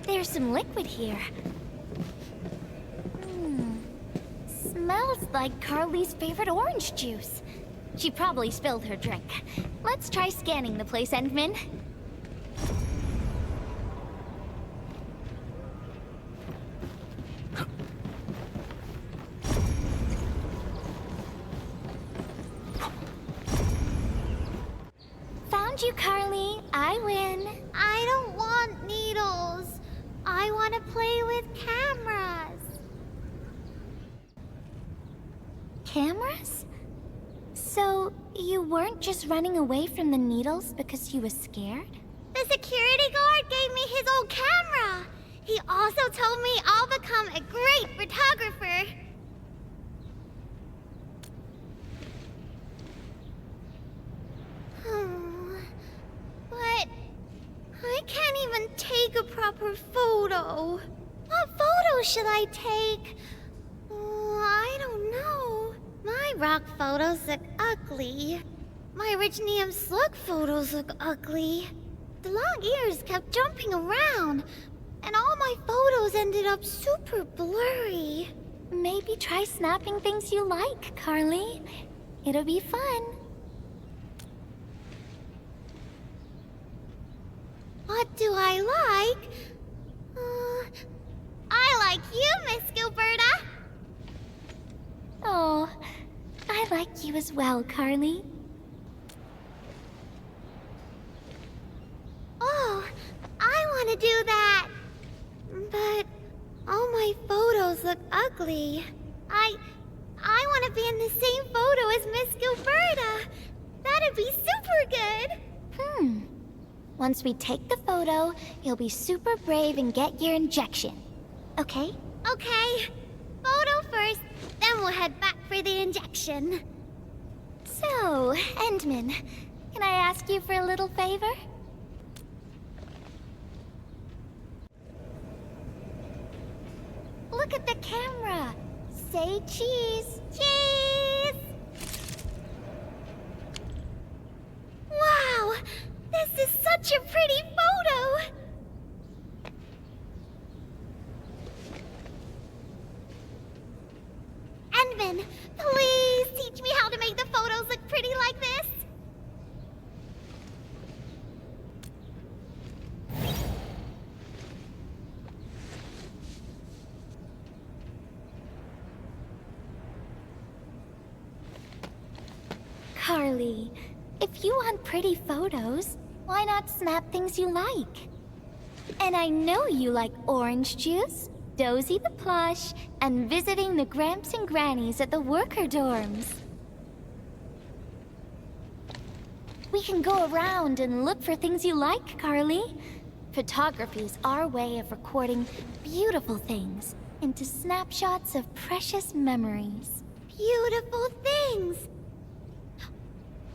There's some liquid here. Smells like Carly's favorite orange juice. She probably spilled her drink. Let's try scanning the place, Endman. Found you, Carly. I win. I don't want needles. I want to play with cameras. Cameras? So, you weren't just running away from the needles because you were scared? The security guard gave me his old camera. He also told me I'll become a great photographer. But I can't even take a proper photo. What photo should I take? I don't know. My rock photos look ugly. My Originium slug photos look ugly. The long ears kept jumping around, and all my photos ended up super blurry. Maybe try snapping things you like, Carly. It'll be fun. What do I like? I like you, Miss Gilberta. Oh, I like you as well, Carly. Oh, I want to do that. But all my photos look ugly. I want to be in the same photo as Miss Gilberta. That'd be super good. Once we take the photo, you'll be super brave and get your injection. Okay? Okay. Photo first, then we'll head back for the injection. So, Endman, can I ask you for a little favor? Look at the camera. Say cheese. Cheese! Wow! This is such a pretty photo! Endman, please teach me how to make the photos look pretty like this. Carly, if you want pretty photos, why not snap things you like? And I know you like orange juice, Dozy the plush, and visiting the Gramps and Grannies at the worker dorms. We can go around and look for things you like, Carly. Photography is our way of recording beautiful things into snapshots of precious memories. Beautiful things.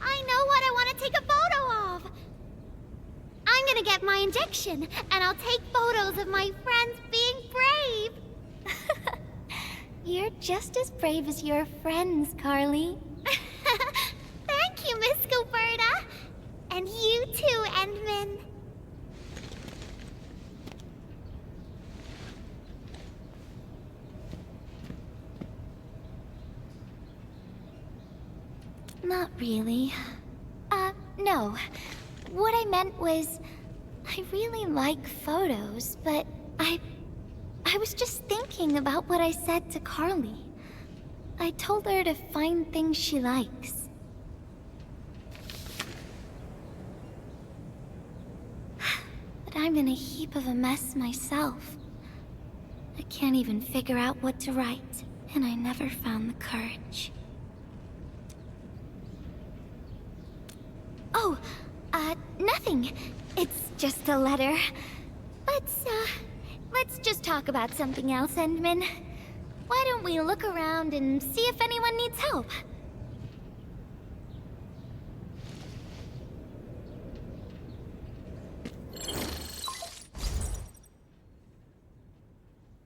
I know what I want to take a photo of. I'm gonna get my injection, and I'll take photos of my friends being brave. You're just as brave as your friends, Carly. Thank you, Miss Gilberta. And you too, Endman. Not really. No. What I meant was, I really like photos, but I was just thinking about what I said to Carly. I told her to find things she likes. But I'm in a heap of a mess myself. I can't even figure out what to write, and I never found the courage. Oh, nothing. It's just a letter. Let's just talk about something else, Endman. Why don't we look around and see if anyone needs help?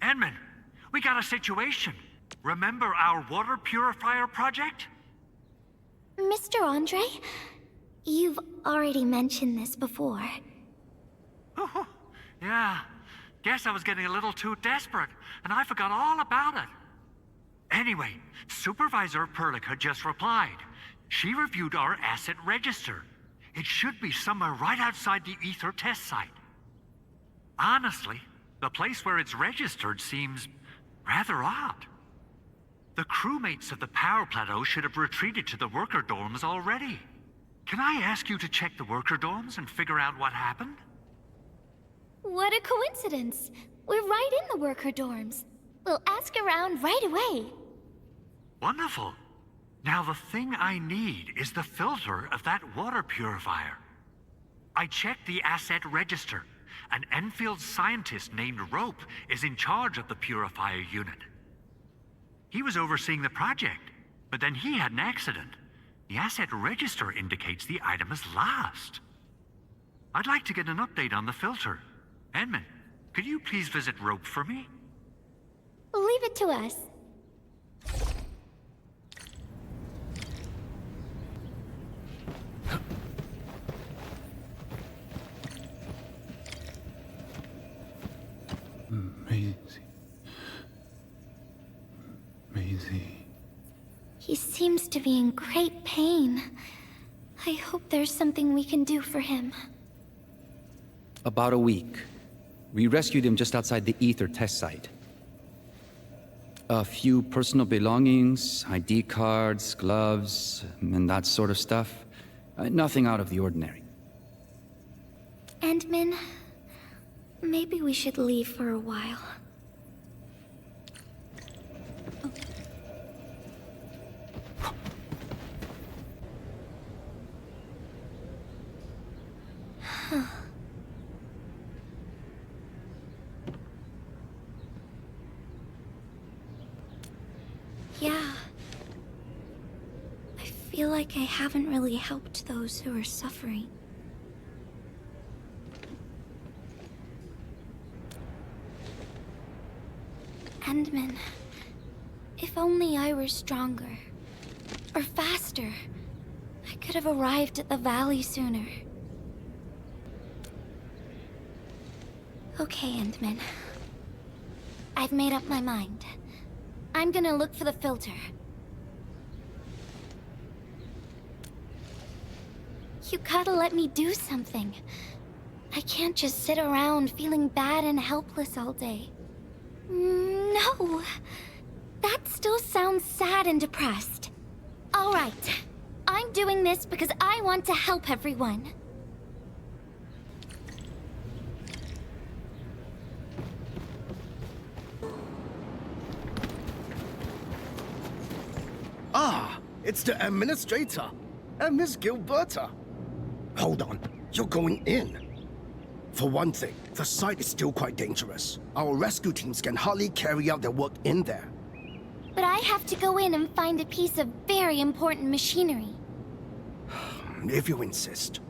Endman, we got a situation. Remember our water purifier project? Mr. Andre, you've already mentioned this before. Yeah. Guess I was getting a little too desperate, and I forgot all about it. Anyway, Supervisor Perlica just replied. She reviewed our asset register. It should be somewhere right outside the Ether test site. Honestly, the place where it's registered seems rather odd. The crewmates of the power plateau should have retreated to the worker dorms already. Can I ask you to check the worker dorms and figure out what happened? What a coincidence. We're right in the worker dorms. We'll ask around right away. Wonderful. Now the thing I need is the filter of that water purifier. I checked the asset register. An Enfield scientist named Rope is in charge of the purifier unit. He was overseeing the project, but then he had an accident. The asset register indicates the item is lost. I'd like to get an update on the filter. Edmund, could you please visit Rope for me? Leave it to us. Maisie. He seems to be in great pain. I hope there's something we can do for him. About a week. We rescued him just outside the Ether test site. A few personal belongings, ID cards, gloves, and that sort of stuff. Nothing out of the ordinary. Endman, maybe we should leave for a while. Yeah. I feel like I haven't really helped those who are suffering. Endman, if only I were stronger. Or faster. I could have arrived at the valley sooner. Okay, Endman. I've made up my mind. I'm gonna look for the filter. You gotta let me do something. I can't just sit around feeling bad and helpless all day. No. That still sounds sad and depressed. All right. I'm doing this because I want to help everyone. Ah, it's the administrator. And Miss Gilberta. Hold on, you're going in. For one thing, the site is still quite dangerous. Our rescue teams can hardly carry out their work in there. But I have to go in and find a piece of very important machinery. If you insist.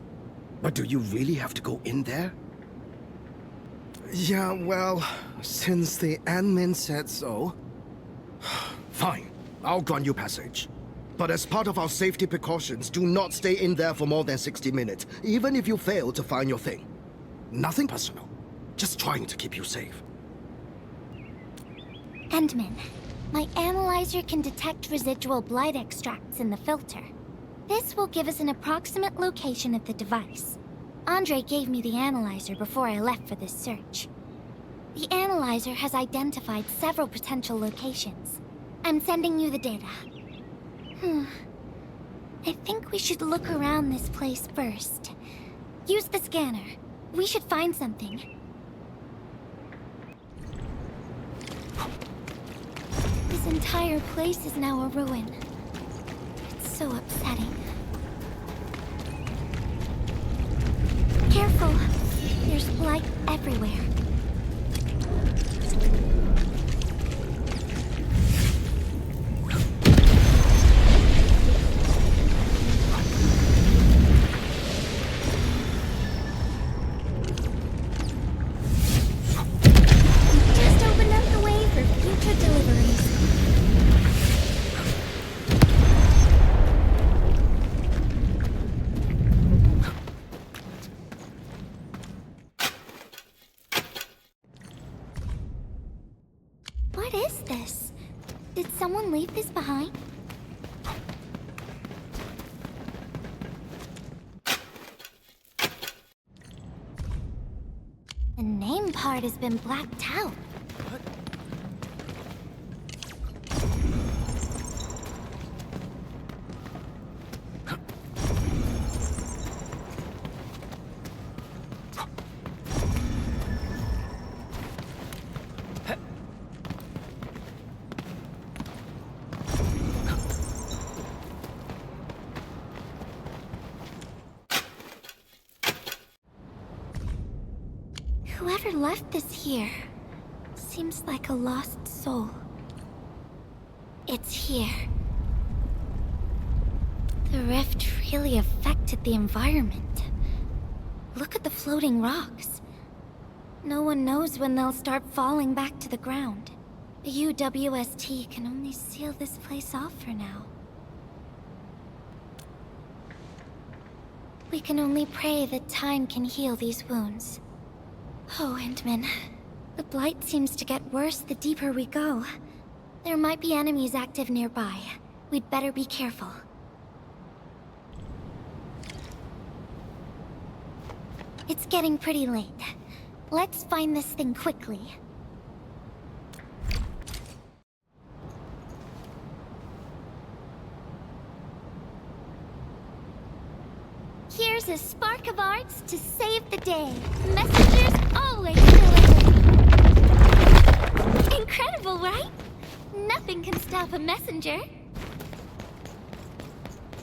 But do you really have to go in there? Yeah, well, since the admin said so. Fine, I'll grant you passage. But as part of our safety precautions, do not stay in there for more than 60 minutes, even if you fail to find your thing. Nothing personal. Just trying to keep you safe. Endman, my analyzer can detect residual blight extracts in the filter. This will give us an approximate location of the device. Andre gave me the analyzer before I left for this search. The analyzer has identified several potential locations. I'm sending you the data. I think we should look around this place first. Use the scanner. We should find something. This entire place is now a ruin. It's so upsetting. Careful. There's blight everywhere. Just opened up the way for future deliveries. What is this? Did someone leave this behind? The name part has been blacked out. Whoever left this here seems like a lost soul. It's here. The rift really affected the environment. Look at the floating rocks. No one knows when they'll start falling back to the ground. The UWST can only seal this place off for now. We can only pray that time can heal these wounds. Oh, Endman. The blight seems to get worse the deeper we go. There might be enemies active nearby. We'd better be careful. It's getting pretty late. Let's find this thing quickly. Here's a spark of arts to save the day. Messengers always deliver. Incredible, right? Nothing can stop a messenger.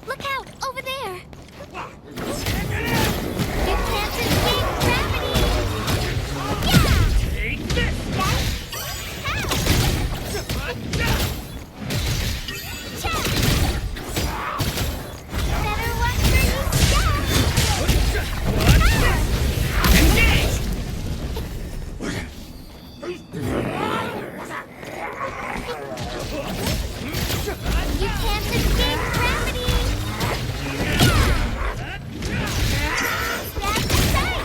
Look out, over there. You can't escape gravity. Yeah! Take this! Better watch where you step. You can't escape gravity! Snap the sight!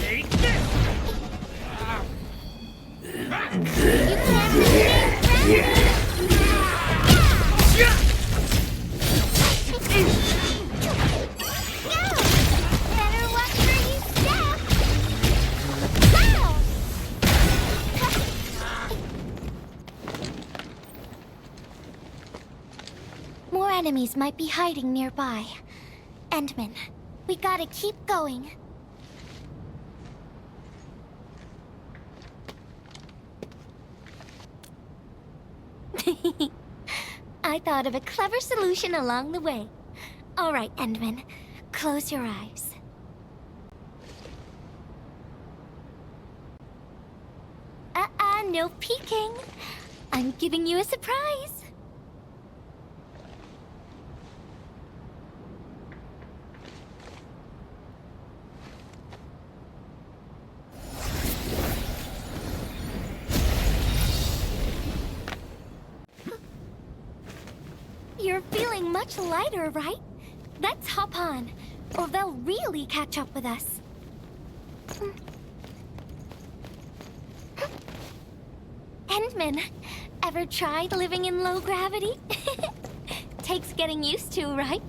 Take this! You can't escape gravity! Better watch where you step! Wow! More enemies might be hiding nearby. Endman, we gotta keep going. I thought of a clever solution along the way. All right, Endman, close your eyes. No peeking. I'm giving you a surprise. You're feeling much lighter, right? Let's hop on, or they'll really catch up with us. Endman, ever tried living in low gravity? Takes getting used to, right?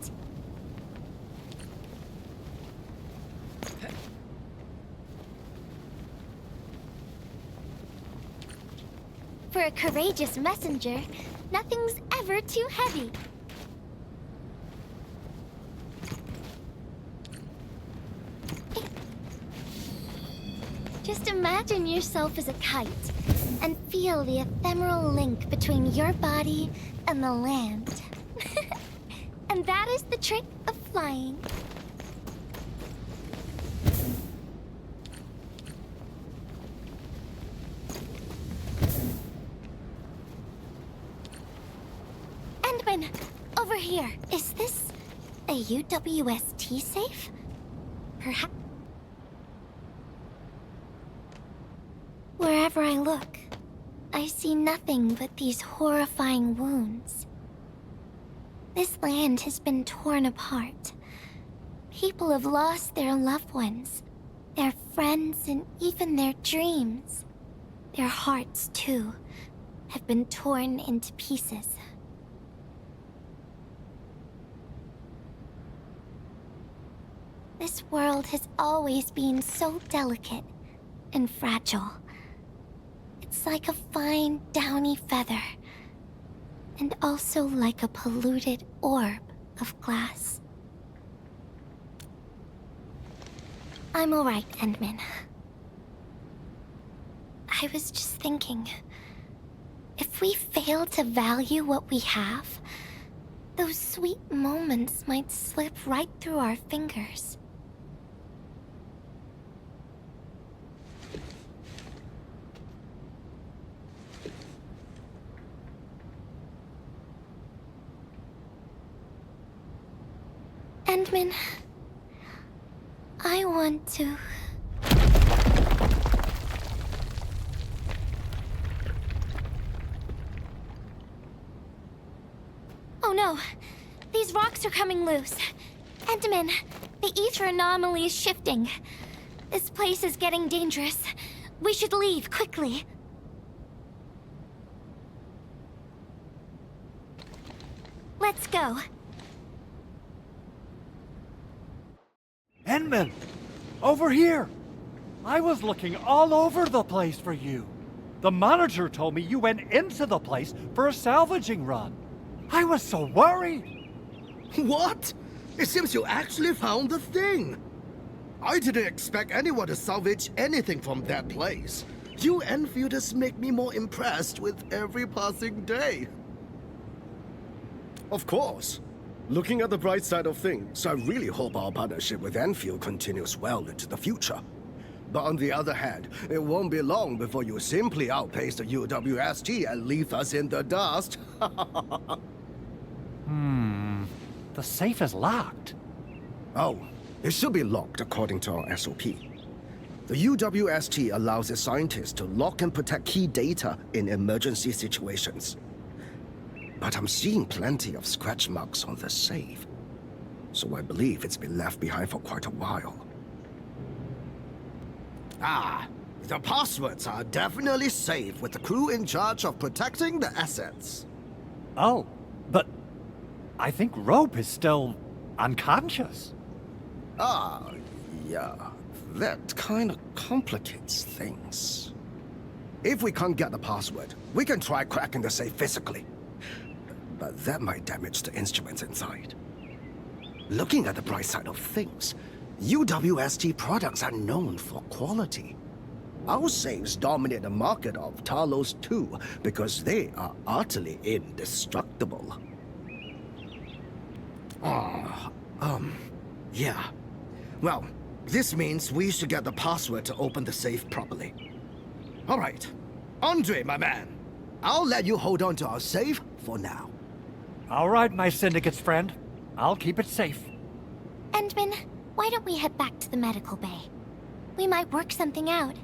For a courageous messenger, nothing's ever too heavy. Just imagine yourself as a kite, and feel the ephemeral link between your body and the land. And that is the trick of flying. Endman, over here. Is this a UWST safe? Perhaps. Wherever I look, I see nothing but these horrifying wounds. This land has been torn apart. People have lost their loved ones, their friends, and even their dreams. Their hearts, too, have been torn into pieces. This world has always been so delicate and fragile. It's like a fine, downy feather, and also like a polluted orb of glass. I'm all right, Endman. I was just thinking, if we fail to value what we have, those sweet moments might slip right through our fingers. Endman, I want to... Oh no! These rocks are coming loose. Endman, the ether anomaly is shifting. This place is getting dangerous. We should leave, quickly. Let's go. Endman! Over here! I was looking all over the place for you. The manager told me you went into the place for a salvaging run. I was so worried! What? It seems you actually found the thing. I didn't expect anyone to salvage anything from that place. You Enfielders make me more impressed with every passing day. Of course. Looking at the bright side of things, I really hope our partnership with Enfield continues well into the future. But on the other hand, it won't be long before you simply outpace the UWST and leave us in the dust. The safe is locked. Oh, it should be locked according to our SOP. The UWST allows its scientists to lock and protect key data in emergency situations. But I'm seeing plenty of scratch marks on the safe, so I believe it's been left behind for quite a while. Ah, the passwords are definitely safe with the crew in charge of protecting the assets. Oh, but I think Rope is still unconscious. Ah, yeah, that kind of complicates things. If we can't get the password, we can try cracking the safe physically. But that might damage the instruments inside. Looking at the bright side of things, UWST products are known for quality. Our safes dominate the market of Talos too, because they are utterly indestructible. Yeah. Well, this means we should get the password to open the safe properly. All right. Andre, my man. I'll let you hold on to our safe for now. All right, my syndicate's friend. I'll keep it safe. Endman, why don't we head back to the medical bay? We might work something out.